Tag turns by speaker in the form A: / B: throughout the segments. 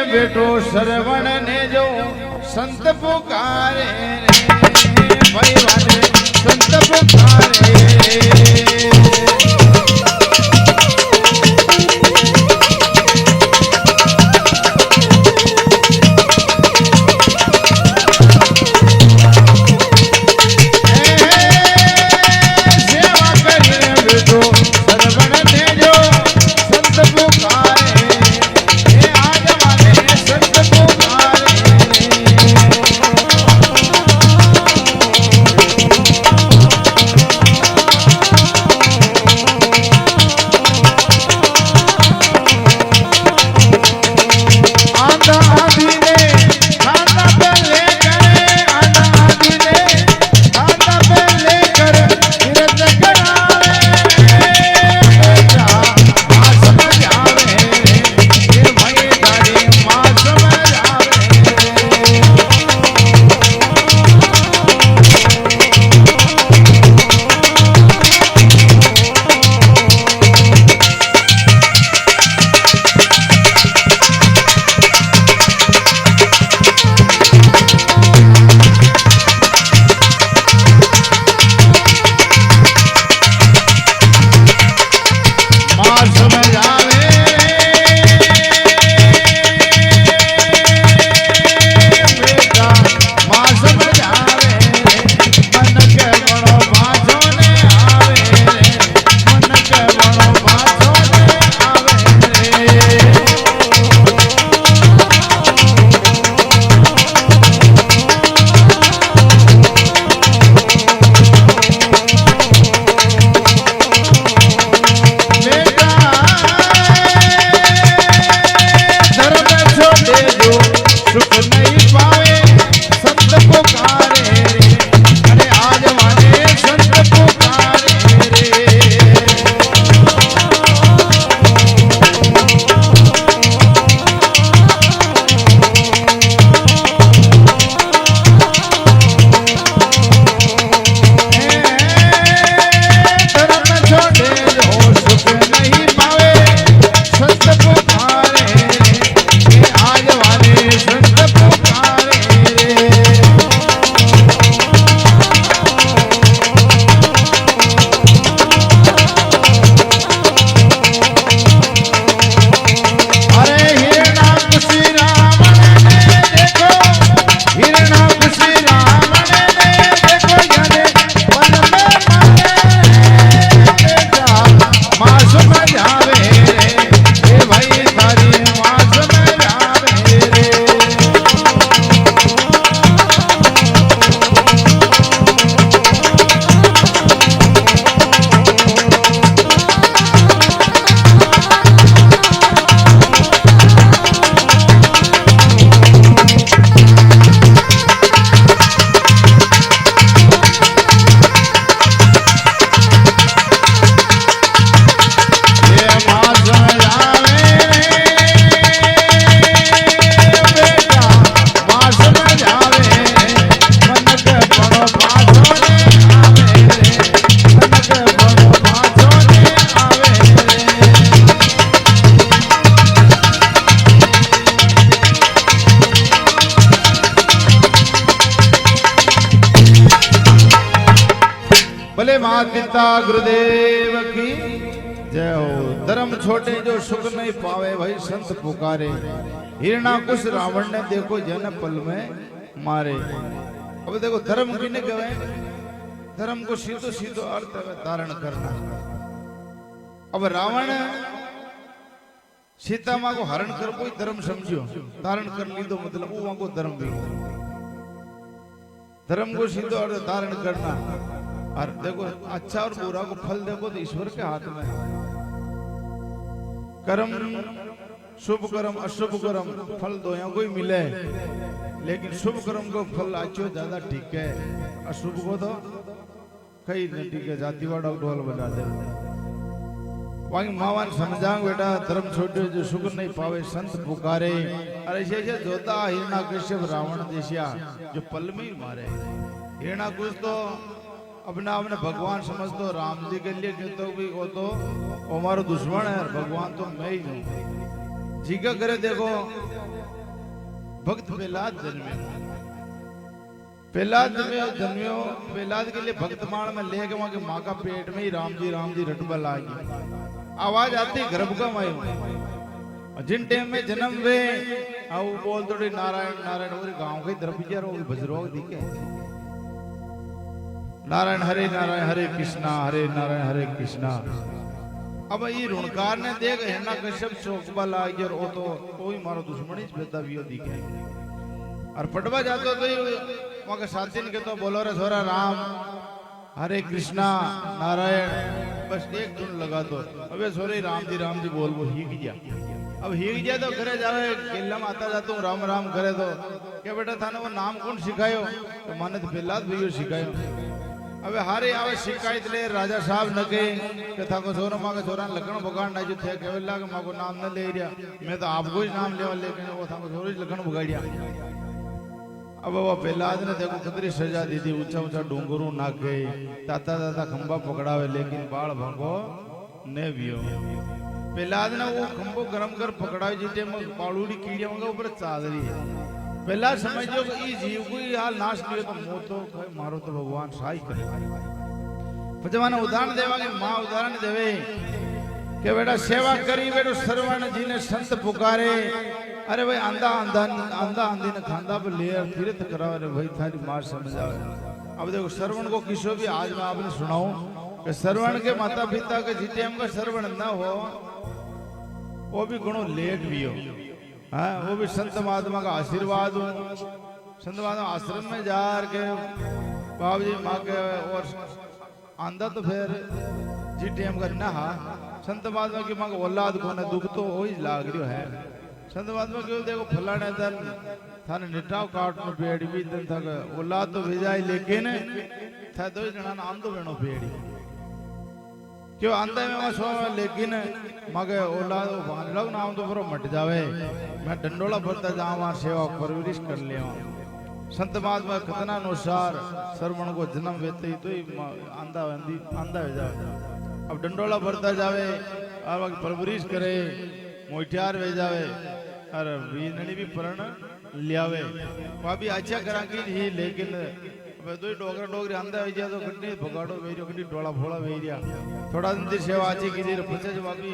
A: बेटो श्रवण ने जो संत पुकारे रे भाई वाले संत पुकारे मात पिता गुरुदेव की जय हो। धर्म छोटे जो सुख नहीं पावे भाई संत पुकारे। हिरणाकुश रावण ने देखो जन पल में मारे। अब देखो धर्म किने कहे? धर्म को सीधो सीधो अर्थ है धारण करना। अब रावण सीता मां को हरण कर कोई धर्म समझो, धारण कर ली तो मतलब वो को धर्म भी। धर्म को सीधो अर्थ धारण करना। और देखो अच्छा और बुरा को फल देखो तो ईश्वर के हाथ में। कर्म शुभ कर्म अशुभ कर्म फल दो या कोई मिले, लेकिन शुभ कर्म को फल आचो ज्यादा ठीक है, अशुभ को तो कई नहीं ठीक है, जातिवाड़ा ढोल बजा दे। वहीं मावान समझांग बेटा धर्म छोटे जो सुख नहीं पावे संत पुकारे। अरे ऐसे जोता हिरणाकश्यप रावण जैसा जो पल में ही मारे। हिरणाकुश तो अपना आपने भगवान समझ दो, राम जी के लिए कहते हो भी वो तो हमारा दुश्मन है, भगवान तो मैं ही हूँ। जी का करे देखो भक्त प्रहलाद जन्मे। प्रहलाद जन्मियो, प्रहलाद के लिए भक्त माण में ले गए, वहां के माँ का पेट में ही राम जी रटबल आ गई। आवाज आती गर्भ का मायो। जिन टाइम में जन्म वे वो बोल थोड़ी नारायण नारायण और गांव के द्रविजर और बजरोग दिखे नारायण हरे कृष्णा हरे नारायण हरे कृष्णा। अब ये ऋणकार ने देख हिरणा कश्यप चौकबल आ गया, और तो कोई मारो दुश्मनी बेटा भी दिखे। और पटवा जातो तो वहां के साथी ने कहते बोलो रे छोरा राम हरे कृष्णा नारायण, बस एक धुन लगा दो। अबे सोरे राम जी बोल वो हीग गया। अब हीग गया तो घरे जावे किला में आता जाता हूँ राम राम करे तो क्या बेटा थाने वो नाम कौन सिखायो? तो माने तो प्रहलाद भैया सिखायो। अबे हारे आवे शिकायत ले राजा साहब न के था को सोरो मां के छोरा लखन बगाड़ ना जो थे केवला के मां को नाम न ले रिया, मैं तो आपको ही नाम लेवा, लेकिन वो था को सोरो लखन बगाड़िया। अब वो प्रहलाद ने देखो कितनी सजा दी थी, ऊंचा ऊंचा डूंगरू नाके ताता खंबा पकड़ावे, लेकिन बाल भंगो ने वियो। प्रहलाद ने वो खंबो गरम कर पकड़ावे जीते में पाड़ूड़ी कीड़िया मंगा ऊपर चादरी है। प्रहलाद समझो कि ई जीव को ही हाल नाश लियो तो मो तो मारो तो भगवान सहाय करे। जमाना उदाहरण देवा की माँ उदाहरण देवे कि बेटा सेवा करी बेटो सरवण जी ने संत पुकारे। अरे भाई आंधा आंधी ने खांदा पर ले तीर्थ कराओ। अरे भाई थारी मार समझ आवे। अब देखो श्रवण को किसो भी आज मैं आपने सुनाऊं कि श्रवण के माता पिता के जिते हमका श्रवण न हो वो भी गुणों लेट भी हो। हाँ वो भी संत महात्मा का आशीर्वाद हो। संत महात्मा आश्रम में जा के बाबू जी माँ के और आंधा तो फिर जिटे हमका न हा संत महात्मा की माँ का औलाद को न दुख तो हो ही लाग रही है। संत महात्मा क्यों देखो फलाने दिन थाने निटाव काट में पेड़ भी दिन तक औलाद तो भेजाई, लेकिन था दो जना आंधो बनो पेड़ी क्यों आंधे में मैं सो, लेकिन मगे औलाद भांजड़ा नाम तो फिर मट जावे। मैं डंडोला भरता जाऊँ वहां सेवा परवरिश कर ले। संत महात्मा कथना अनुसार श्रवण को जन्म वेते ही तो ही आंधा हो जावे। अब डंडोला भरता जावे और परवरिश करे, मोटियार वे जावे और वीनड़ी भी प्रण लियावे। वह भी अच्छा करा की ही, लेकिन दो डोगरा डोगरी आंधा हो जाए तो गड्डी भगाड़ो वेरियो गड्डी डोला भोला वेरिया। थोड़ा दिन दी सेवा अच्छी की देर पछे जब अभी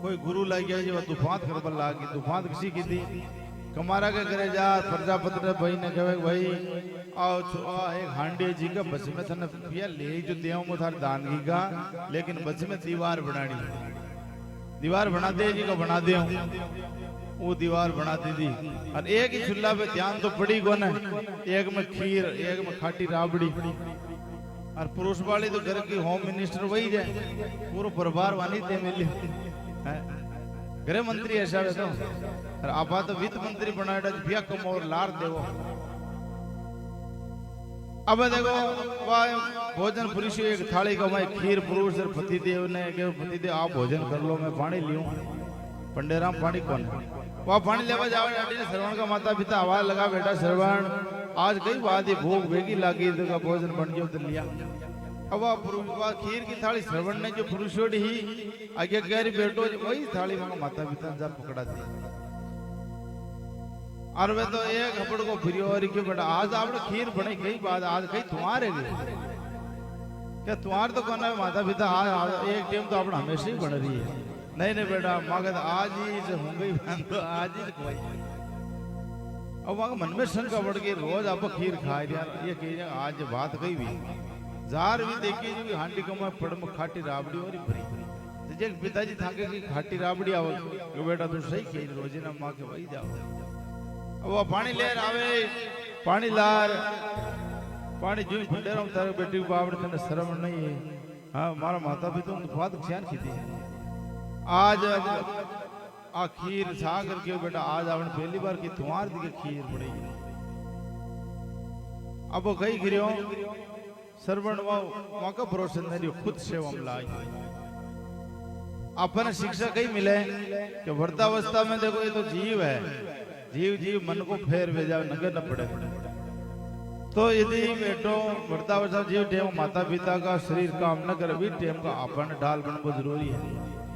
A: कोई गुरु लग गया जो तूफान करबल लागी। तूफान किसी की थी कमारा के करे जा प्रजापति भाई ने कहे भाई आओ एक हांडी जी का बस में थने पिया ले जो देव मो थार दानगी का, लेकिन बस में दीवार बनानी, दीवार बना दे जी को बना दे। वो दीवार बनाती थी और एक ही चूल्हा पे ध्यान तो पड़ी को न, एक में खीर एक में खाटी राबड़ी। और पुरुष वाली तो घर की होम मिनिस्टर वही जाए, पूरा परिवार वानी थे मिले गृह मंत्री ऐसा है तो, और आप तो वित्त मंत्री बनाया भैया कम और लार देवो। अब देखो वह भोजन पुरुष एक थाली का मैं खीर पुरुष और पतिदेव ने पतिदेव आप भोजन कर लो, मैं पानी लियो। पंडेराम पानी कौन वह पानी लेवा जावे। श्रवण का माता पिता आवाज लगा बेटा श्रवण आज कई बात ही भूख बेगी लागी तो का भोजन बन गया तो लिया। अब वह खीर की थाली श्रवण ने जो पुरुषोड़ ही आगे कह रही बेटो वही थाली वहां माता पिता जा पकड़ा दी। और वे तो एक कपड़ को फिर और क्यों बेटा आज आपने खीर बने कई बात आज कहीं तुम्हारे गए क्या तुम्हार तो कौन है माता पिता आज एक टाइम तो आपने हमेशा ही बन रही है। नहीं बेटा मगध आज ही से होंगे तो आज ही कोई। अब वहां मन में शंका बढ़ गई रोज आप खीर खाए यार ये कही आज बात कही भी जार भी देखी जो हांडी कमा पड़ में खाटी राबड़ी और भरी जे पिताजी थाके की खाटी राबड़ी आवे तो बेटा तू सही कही रोजी ना मां के वही जाओ। अब वो पानी लेर आवे पानी लार पानी जी फंडेरा तारे बेटी बावड़ तने शर्म नहीं है। हां मारा माता पिता तो बात ध्यान की थी आज आ खीर छा करके बेटा आज आपने पहली बार की तुम्हार दी खीर पड़ेगी। अब वो कही गिरियो सर्वण वहां का भरोसा नहीं खुद सेवा में लाई। अपन शिक्षा कहीं मिले कि वृद्धावस्था में देखो ये तो जीव है जीव मन को फेर भेजा नगर न पड़े। तो यदि बेटो वृद्धावस्था जीव टेम माता पिता का शरीर काम न करे भी टेम का अपन ढाल बनना जरूरी है।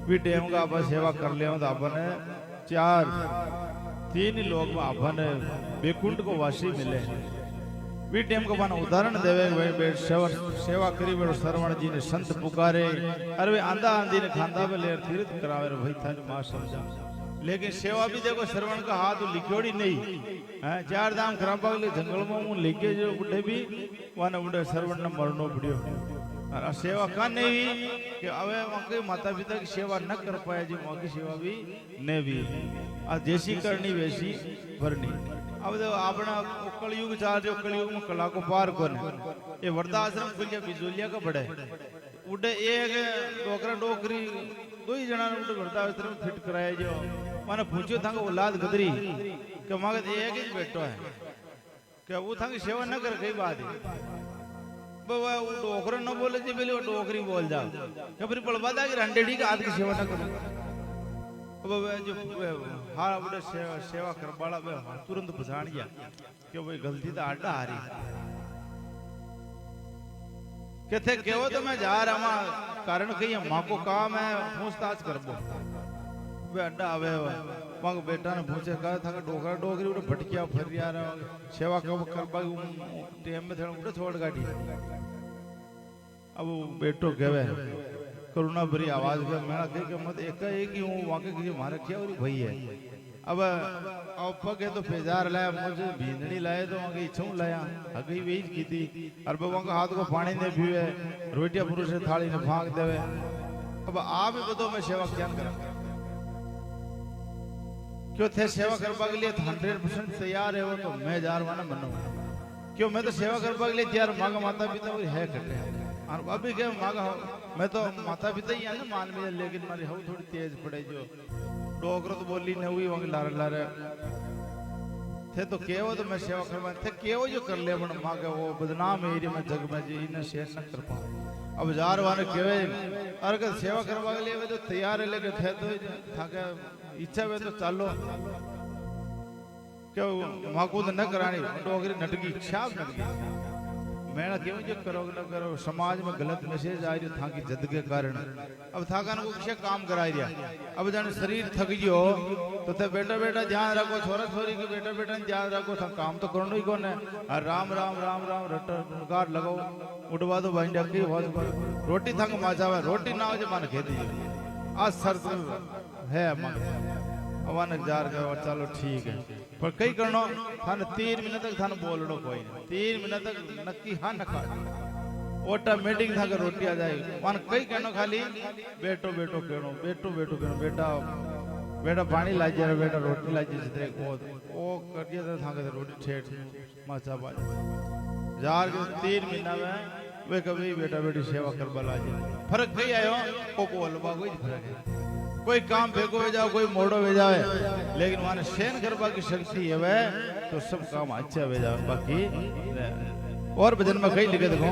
A: भी टेम का अपन सेवा कर ले तो अपन चार तीन लोग में अपन बेकुंठ को वासी मिले वी टेम को अपन उदाहरण देवे वे बेट सेवा करी बेटो श्रवण जी ने संत पुकारे अरे वे आंधा आंधी ने खांदा में लेर तीर्थ करावे रे भाई थाने मां समझा लेकिन सेवा भी देखो श्रवण का हाथ लिखोड़ी नहीं है चार धाम खराबा के जंगल में हूं लेके जो बुढ़े भी वाने बुढ़े श्रवण ने मरनो पड़ियो और सेवा का नहीं कि अवे वहां माता पिता की सेवा न कर पाए जी वहां की सेवा भी ने भी आ जैसी करनी वैसी भरनी अब देखो अपना कलयुग चाल जो कलयुग में कला को पार कोने ये वृद्धाश्रम खुलिया बिजोलिया का बड़े उड़े एक डोकरा डोकरी दो ही जना ने उड़े वृद्धाश्रम फिट कराया जो माने पूछो था औलाद गदरी कि मगद एक ही बेटो है क्या वो था सेवा न कर कई बात है बाबा वो डोकरा न बोले जी पहले वो डोकरी बोल जाओ क्या फिर बलवादा कि रंडेडी का आदमी सेवा न करो अब जो हाँ बड़े सेवा कर बाला बे तुरंत पहचान गया कि भाई गलती तो आडा आ रही कहते केवो तो मैं जा रहा हूँ कारण कहीं माँ को काम है पूछताछ कर बो वे अड्डा आवे वहाँ बेटा ने पूछे कहा था कि डोकरा डोकरी उड़े भटकिया फिर यार सेवा कब कर पाई टाइम में थोड़ा उड़े छोड़ गाड़ी अब बेटो कहवे करुणा भरी आवाज में मैंने कही कि मत एक ही हूँ वहाँ के मारे क्या और भाई है अब के तो पेजार लाया मुझे भींदड़ी लाए तो वहाँ इच्छा लाया अगई वही की थी और वहाँ का हाथ को पानी ने पीवे रोटिया पुरुष थाली ने फाँक देवे अब आप ही बताओ मैं सेवा क्या करा क्यों थे सेवा करवा के लिए 100% तैयार है वो तो मैं जार वाना बनो क्यों मैं तो सेवा करवा के लिए तैयार मांगा माता पिता है कटे और अभी क्या मांगा मैं तो माता पिता ही है ना मान में लेकिन मारी हव थोड़ी तेज पड़े जो डोकरो तो बोली नहीं हुई वहां लारे लारे थे तो केवो तो मैं सेवा करवा थे केवो जो कर ले बन मांगे वो बदनाम एरिया में जग में जी इन्हें शेयर न कर पाऊं अब जार वाले केवे अगर सेवा करवा के लिए तो तैयार है लेकिन थे तो थाके इच्छा वे तो चालो क्यों मां को न करानी डोगरी नटकी शाब नटकी मैंने क्यों जो करो न करो समाज में गलत मैसेज आ रही था कि जद के कारण अब थाका को किसी काम करा दिया अब जाने शरीर थक गयो तो थे बेटा बेटा ध्यान रखो छोरा छोरी के बेटा बेटा ध्यान रखो था काम तो करना ही कौन है और राम राम राम राम रटकार लगाओ उठवा दो भाई डकी रोटी थक माचावा रोटी ना हो जो मन खेती आज शर्त है मन जार के चलो ठीक है पर कई करनो थाने 3 मिनट तक थाने बोलड़ो कोई 3 मिनट तक नक्की हाँ न खा ऑटोमेटिक था के रोटी आ जाए मन कई कहनो खाली बेटो बेटो कहनो बेटो बेटो कहनो बेटा बेटा पानी ला जा बेटा रोटी ला जा जितने ओ कर दिया था के रोटी ठेठ माचा बाज जार के 3 महीना में वे कभी बेटा बेटी सेवा करवा ला जा फर्क कई आयो को बोलबा कोई फर्क है कोई काम फेंको हो जाओ कोई मोड़ो हो जाए लेकिन वहां सहन करवा की शक्ति है वह तो सब काम अच्छा हो जाए बाकी और भजन में कई लिखे देखो